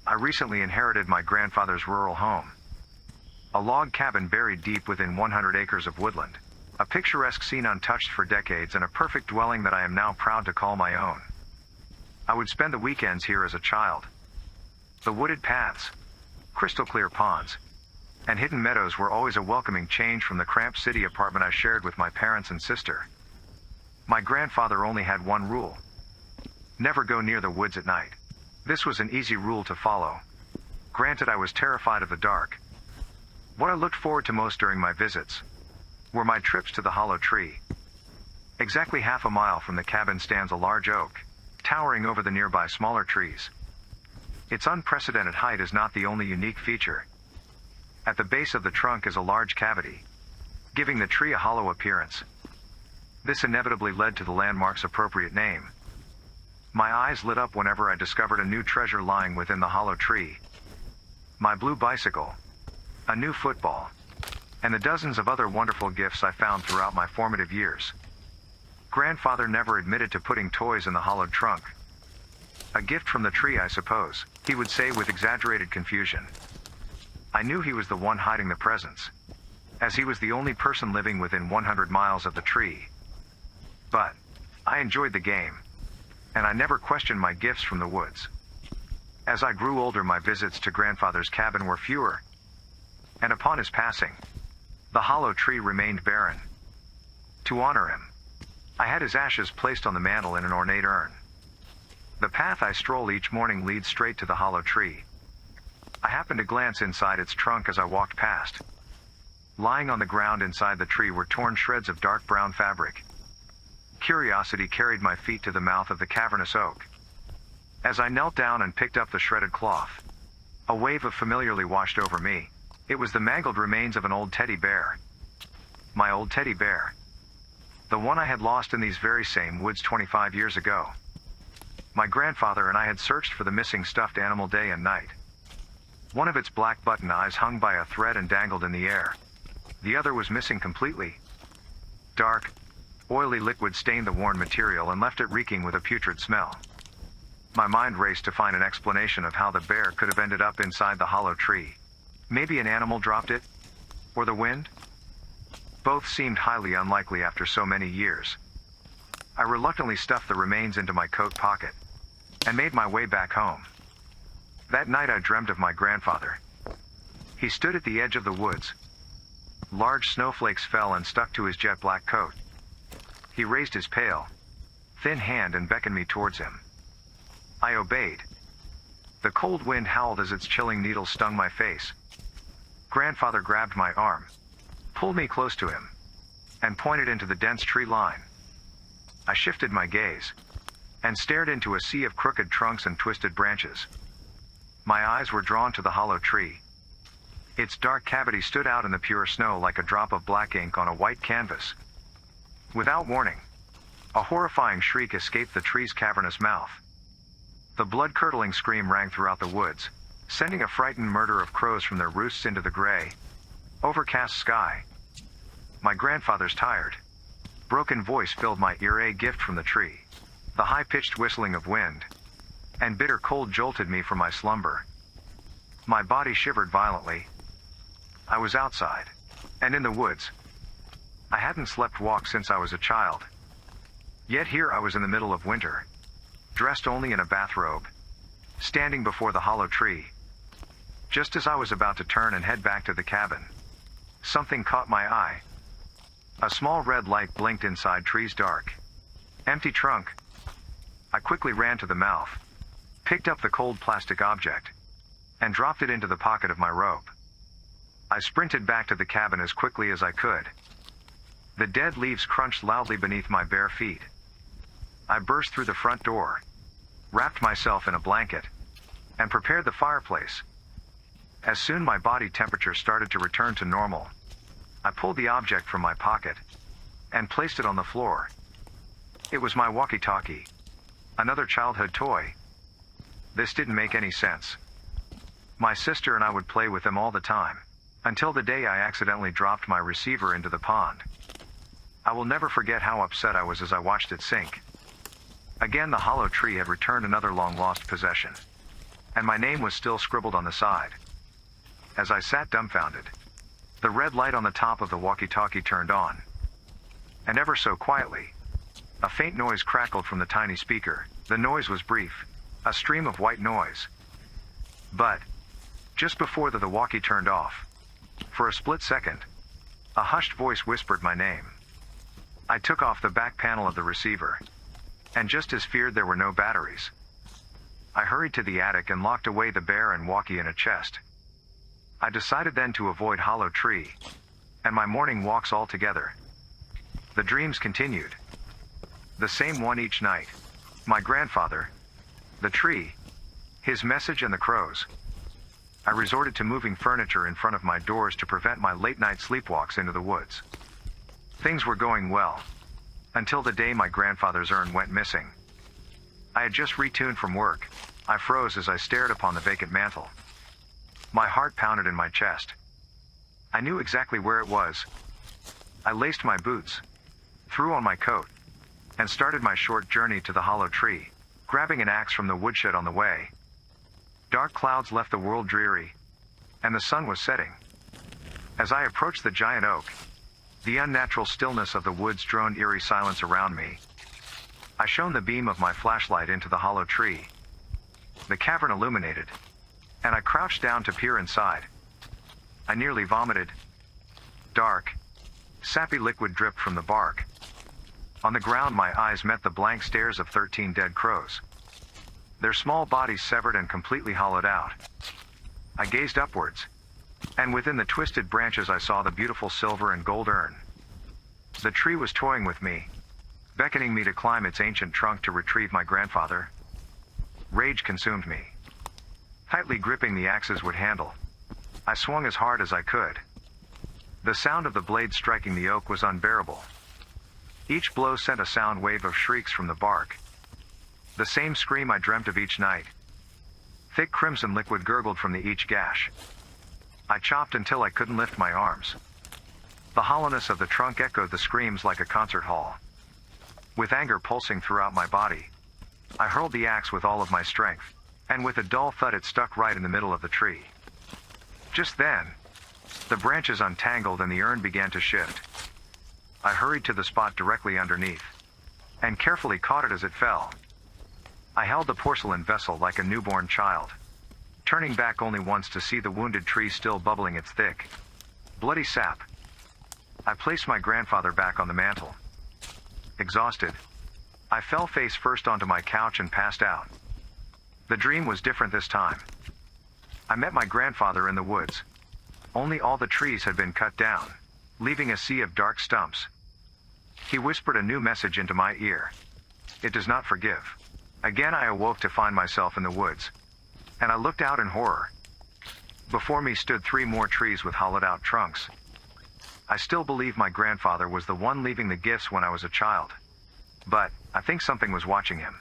I recently inherited my grandfather's rural home. A log cabin buried deep within 100 acres of woodland. A picturesque scene untouched for decades and a perfect dwelling that I am now proud to call my own. I would spend the weekends here as a child. The wooded paths, crystal clear ponds, and hidden meadows were always a welcoming change from the cramped city apartment I shared with my parents and sister. My grandfather only had one rule: never go near the woods at night. This was an easy rule to follow. Granted, I was terrified of the dark. What I looked forward to most during my visits were my trips to the hollow tree. Exactly half a mile from the cabin stands a large oak, towering over the nearby smaller trees. Its unprecedented height is not the only unique feature. At the base of the trunk is a large cavity, giving the tree a hollow appearance. This inevitably led to the landmark's appropriate name. My eyes lit up whenever I discovered a new treasure lying within the hollow tree. My blue bicycle, a new football, and the dozens of other wonderful gifts I found throughout my formative years. Grandfather never admitted to putting toys in the hollowed trunk. A gift from the tree, I suppose, he would say with exaggerated confusion. I knew he was the one hiding the presents, as he was the only person living within 100 miles of the tree. But I enjoyed the game, and I never questioned my gifts from the woods. As I grew older, my visits to grandfather's cabin were fewer, and upon his passing, the hollow tree remained barren. To honor him, I had his ashes placed on the mantel in an ornate urn. The path I stroll each morning leads straight to the hollow tree. I happened to glance inside its trunk as I walked past. Lying on the ground inside the tree were torn shreds of dark brown fabric. Curiosity carried my feet to the mouth of the cavernous oak. As I knelt down and picked up the shredded cloth, a wave of familiarity washed over me. It was the mangled remains of an old teddy bear. My old teddy bear. The one I had lost in these very same woods 25 years ago. My grandfather and I had searched for the missing stuffed animal day and night. One of its black button eyes hung by a thread and dangled in the air. The other was missing completely. Dark, oily liquid stained the worn material and left it reeking with a putrid smell. My mind raced to find an explanation of how the bear could have ended up inside the hollow tree. Maybe an animal dropped it? Or the wind? Both seemed highly unlikely after so many years. I reluctantly stuffed the remains into my coat pocket and made my way back home. That night I dreamt of my grandfather. He stood at the edge of the woods. Large snowflakes fell and stuck to his jet black coat. He raised his pale, thin hand and beckoned me towards him. I obeyed. The cold wind howled as its chilling needles stung my face. Grandfather grabbed my arm, pulled me close to him, and pointed into the dense tree line. I shifted my gaze and stared into a sea of crooked trunks and twisted branches. My eyes were drawn to the hollow tree. Its dark cavity stood out in the pure snow like a drop of black ink on a white canvas. Without warning, a horrifying shriek escaped the tree's cavernous mouth. The blood-curdling scream rang throughout the woods, sending a frightened murder of crows from their roosts into the gray, overcast sky. My grandfather's tired, broken voice filled my ear. A gift from the tree. The high-pitched whistling of wind and bitter cold jolted me from my slumber. My body shivered violently. I was outside, and in the woods. I hadn't slept walks since I was a child. Yet here I was in the middle of winter, dressed only in a bathrobe, standing before the hollow tree. Just as I was about to turn and head back to the cabin, something caught my eye. A small red light blinked inside tree's dark, empty trunk. I quickly ran to the mouth, picked up the cold plastic object, and dropped it into the pocket of my robe. I sprinted back to the cabin as quickly as I could. The dead leaves crunched loudly beneath my bare feet. I burst through the front door, wrapped myself in a blanket, and prepared the fireplace. As soon my body temperature started to return to normal, I pulled the object from my pocket and placed it on the floor. It was my walkie-talkie, another childhood toy. This didn't make any sense. My sister and I would play with them all the time, until the day I accidentally dropped my receiver into the pond. I will never forget how upset I was as I watched it sink. Again, the hollow tree had returned another long-lost possession. and my name was still scribbled on the side. As I sat dumbfounded, the red light on the top of the walkie-talkie turned on. And ever so quietly, a faint noise crackled from the tiny speaker. The noise was brief, a stream of white noise. But, just before the walkie turned off, for a split second, a hushed voice whispered my name. I took off the back panel of the receiver, and just as feared, there were no batteries. I hurried to the attic and locked away the bear and walkie in a chest. I decided then to avoid Hollow Tree, and my morning walks altogether. The dreams continued. The same one each night. My grandfather, the tree, his message, and the crows. I resorted to moving furniture in front of my doors to prevent my late-night sleepwalks into the woods. Things were going well, until the day my grandfather's urn went missing. I had just retuned from work. I froze as I stared upon the vacant mantel. My heart pounded in my chest. I knew exactly where it was. I laced my boots, threw on my coat, and started my short journey to the hollow tree, grabbing an axe from the woodshed on the way. Dark clouds left the world dreary, and the sun was setting. As I approached the giant oak, the unnatural stillness of the woods droned eerie silence around me. I shone the beam of my flashlight into the hollow tree. The cavern illuminated, and I crouched down to peer inside. I nearly vomited. Dark, sappy liquid dripped from the bark. On the ground, my eyes met the blank stares of 13 dead crows, their small bodies severed and completely hollowed out. I gazed upwards, and within the twisted branches I saw the beautiful silver and gold urn. The tree was toying with me, beckoning me to climb its ancient trunk to retrieve my grandfather. Rage consumed me. Tightly gripping the axe's wood handle, I swung as hard as I could. The sound of the blade striking the oak was unbearable. Each blow sent a sound wave of shrieks from the bark. The same scream I dreamt of each night. Thick crimson liquid gurgled from each gash. I chopped until I couldn't lift my arms. The hollowness of the trunk echoed the screams like a concert hall. With anger pulsing throughout my body, I hurled the axe with all of my strength, and with a dull thud it stuck right in the middle of the tree. Just then, the branches untangled and the urn began to shift. I hurried to the spot directly underneath, and carefully caught it as it fell. I held the porcelain vessel like a newborn child, turning back only once to see the wounded tree still bubbling its thick, bloody sap. I placed my grandfather back on the mantel. Exhausted, I fell face first onto my couch and passed out. The dream was different this time. I met my grandfather in the woods. Only all the trees had been cut down, leaving a sea of dark stumps. He whispered a new message into my ear. It does not forgive. Again I awoke to find myself in the woods, and I looked out in horror. Before me stood 3 more trees with hollowed-out trunks. I still believe my grandfather was the one leaving the gifts when I was a child, but I think something was watching him.